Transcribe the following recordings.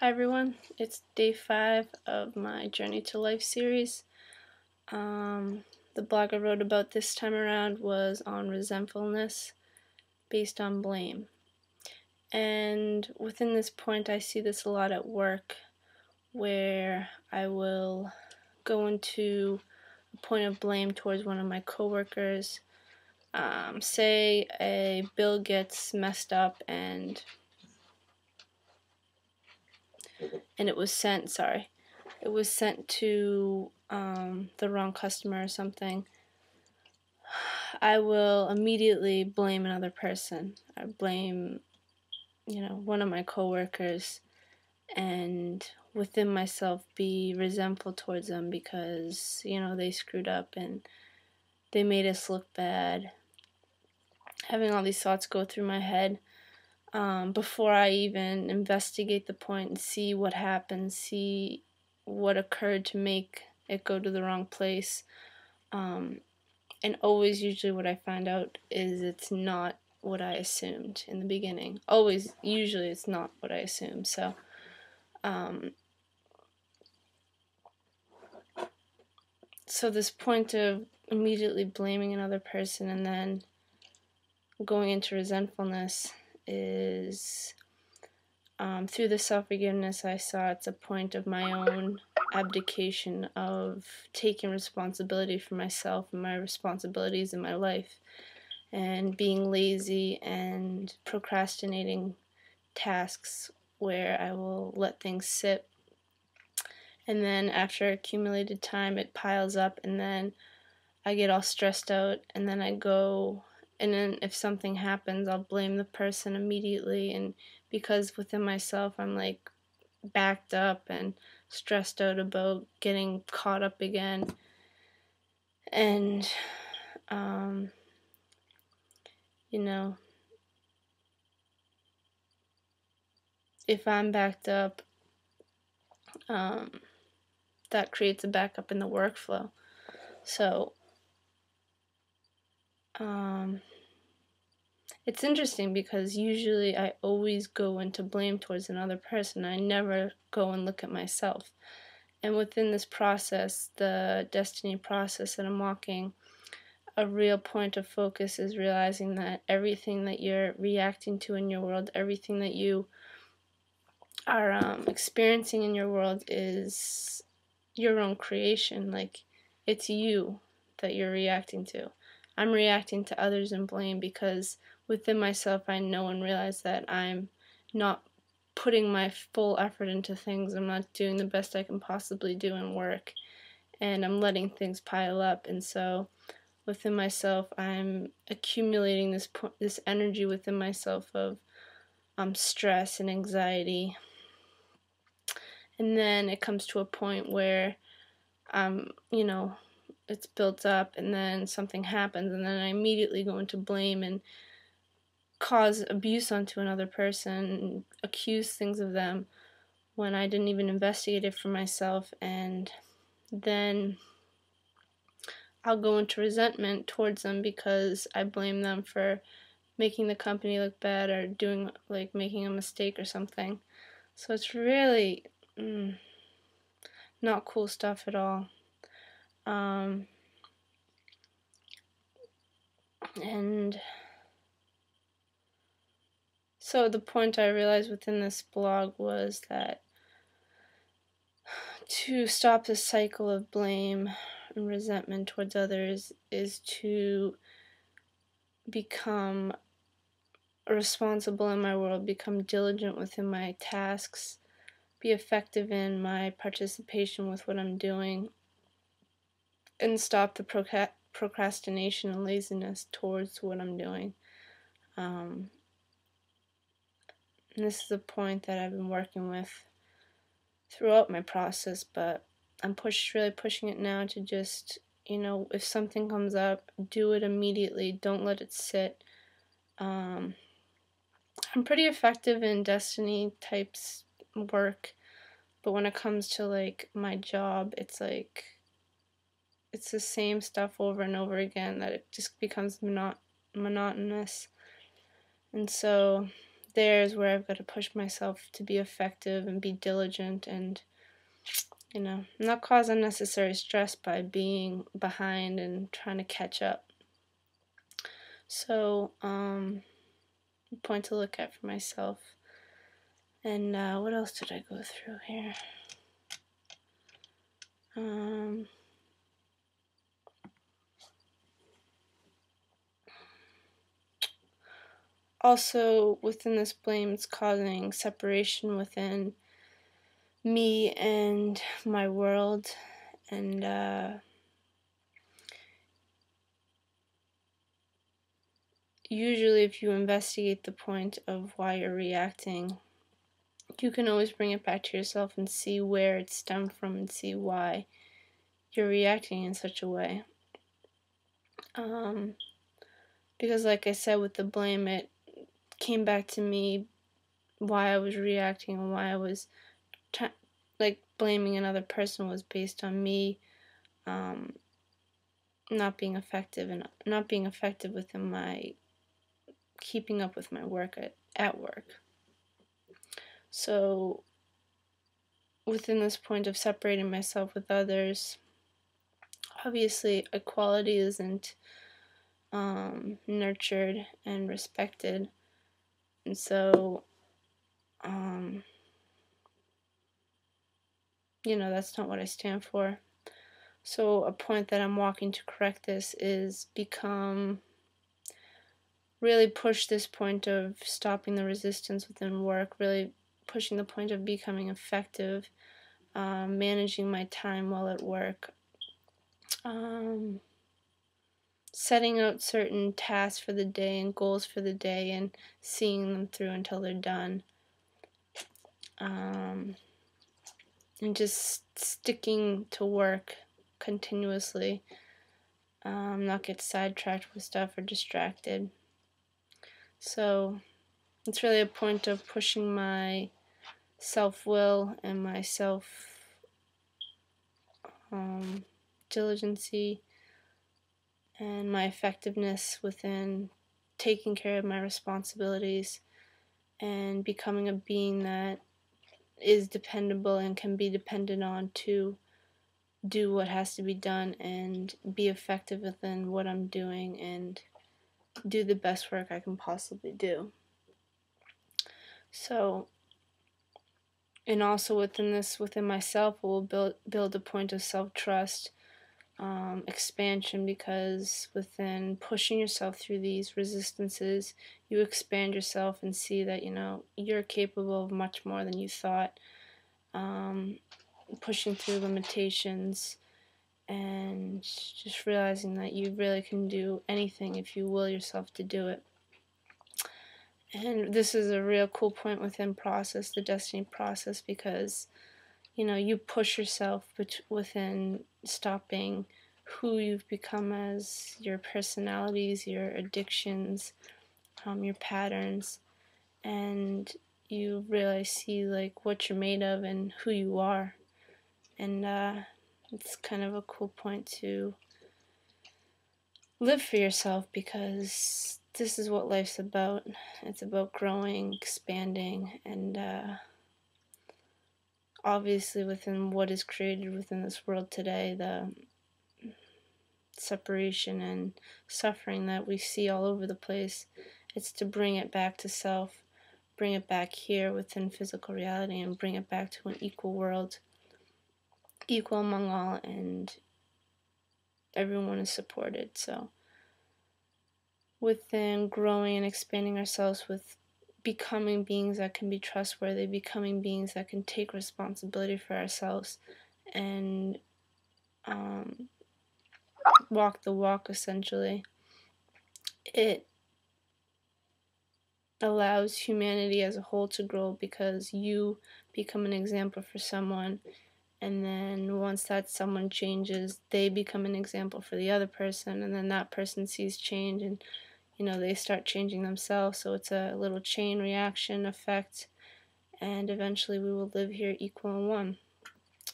Hi everyone, it's day 5 of my Journey to Life series. The blog I wrote about this time around was on resentfulness based on blame. And within this point I see this a lot at work, where I will go into a point of blame towards one of my coworkers. Say a bill gets messed up and it was sent, it was sent to the wrong customer or something. I will immediately blame another person. I blame, one of my coworkers, and within myself be resentful towards them because, they screwed up and they made us look bad. Having all these thoughts go through my head before I even investigate the point and see what happened, see what occurred to make it go to the wrong place. And always, usually what I find out is it's not what I assumed in the beginning. Always, usually it's not what I assumed. So, this point of immediately blaming another person and then going into resentfulness is, through the self-forgiveness I saw, it's a point of my own abdication of taking responsibility for myself and my responsibilities in my life, and being lazy and procrastinating tasks where I will let things sit, and then after accumulated time it piles up, and then I get all stressed out, and then I go, and then if something happens I'll blame the person immediately, and because within myself I'm like backed up and stressed out about getting caught up again. And if I'm backed up, that creates a backup in the workflow. So it's interesting because usually I always go into blame towards another person. I never go and look at myself. And within this process, the Desteni process that I'm walking, a real point of focus is realizing that everything that you're reacting to in your world, everything that you are experiencing in your world is your own creation. Like, it's you that you're reacting to. I'm reacting to others in blame because within myself I know and realize that I'm not putting my full effort into things. I'm not doing the best I can possibly do in work, and I'm letting things pile up. And so within myself I'm accumulating this energy within myself of stress and anxiety. And then it comes to a point where it's built up, and then something happens, and then I immediately go into blame and cause abuse onto another person and accuse things of them when I didn't even investigate it for myself. And then I'll go into resentment towards them because I blame them for making the company look bad or making a mistake or something. So it's really not cool stuff at all. And so the point I realized within this blog was that to stop this cycle of blame and resentment towards others is to become responsible in my world, become diligent within my tasks, be effective in my participation with what I'm doing, and stop the procrastination and laziness towards what I'm doing. And this is a point that I've been working with throughout my process, but I'm really pushing it now to just, if something comes up, do it immediately. Don't let it sit. I'm pretty effective in Desteni types work, but when it comes to my job, it's the same stuff over and over again that it just becomes monotonous. And so there's where I've got to push myself to be effective and be diligent and, not cause unnecessary stress by being behind and trying to catch up. So, point to look at for myself. And what else did I go through here? Also, within this blame, it's causing separation within me and my world. And usually, if you investigate the point of why you're reacting, you can always bring it back to yourself and see where it stemmed from and see why you're reacting in such a way. Because like I said, with the blame, it came back to me why I was reacting and why I was blaming another person was based on me not being effective and not being effective within my keeping up with my work at work. So within this point of separating myself with others, obviously equality isn't nurtured and respected, and so that's not what I stand for. So a point that I'm walking to correct this is really push this point of stopping the resistance within work, really pushing the point of becoming effective, managing my time while at work, setting out certain tasks for the day and goals for the day and seeing them through until they're done, and just sticking to work continuously, not get sidetracked with stuff or distracted. So it's really a point of pushing my self-will and my diligency and my effectiveness within taking care of my responsibilities and becoming a being that is dependable and can be depended on to do what has to be done and be effective within what I'm doing and do the best work I can possibly do. So, and also within myself, will build a point of self-trust, expansion, because within pushing yourself through these resistances, you expand yourself and see that you're capable of much more than you thought, pushing through limitations and just realizing that you really can do anything if you will yourself to do it. And this is a real cool point within process, the Desteni process, because you push yourself within stopping who you've become as your personalities, your addictions, your patterns, and you really see what you're made of and who you are. And it's kind of a cool point to live for yourself, because this is what life's about. It's about growing, expanding, and obviously within what is created within this world today, the separation and suffering that we see all over the place, it's to bring it back to self, bring it back here within physical reality, and bring it back to an equal world, equal among all, and everyone is supported. So within growing and expanding ourselves, with becoming beings that can be trustworthy, becoming beings that can take responsibility for ourselves and walk the walk, essentially, it allows humanity as a whole to grow, because you become an example for someone, and then once that someone changes, they become an example for the other person, and then that person sees change, and they start changing themselves. So it's a little chain reaction effect, and eventually we will live here equal and one.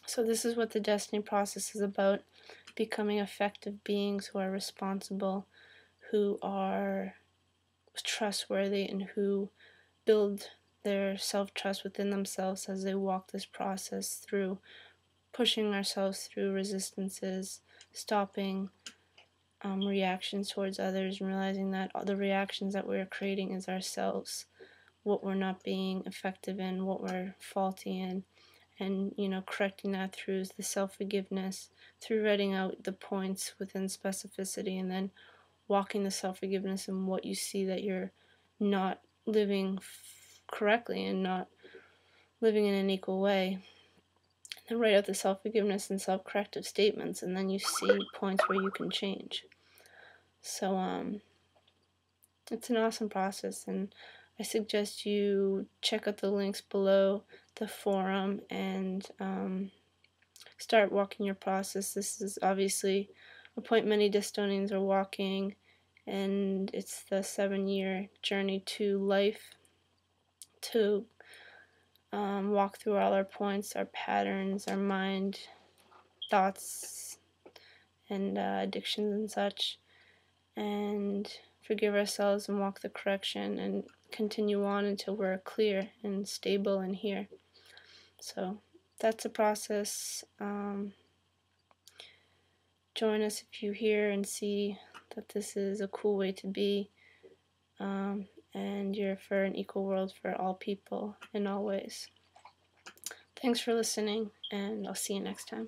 So this is what the Desteni process is about: becoming effective beings who are responsible, who are trustworthy, and who build their self-trust within themselves as they walk this process through pushing ourselves through resistances, stopping reactions towards others, and realizing that all the reactions that we're creating is ourselves, what we're not being effective in, what we're faulty in, and correcting that through the self-forgiveness, through writing out the points within specificity, and then walking the self-forgiveness and what you see that you're not living correctly and not living in an equal way. And write out the self-forgiveness and self-corrective statements, and then you see points where you can change. So it's an awesome process, and I suggest you check out the links below the forum and start walking your process. This is obviously a point many Destonians are walking, and it's the 7-year journey to life, to walk through all our points, our patterns, our mind, thoughts, and addictions and such, and forgive ourselves and walk the correction and continue on until we're clear and stable and here. So that's a process. Join us if you hear and see that this is a cool way to be, and you're for an equal world for all people in all ways. Thanks for listening, and I'll see you next time.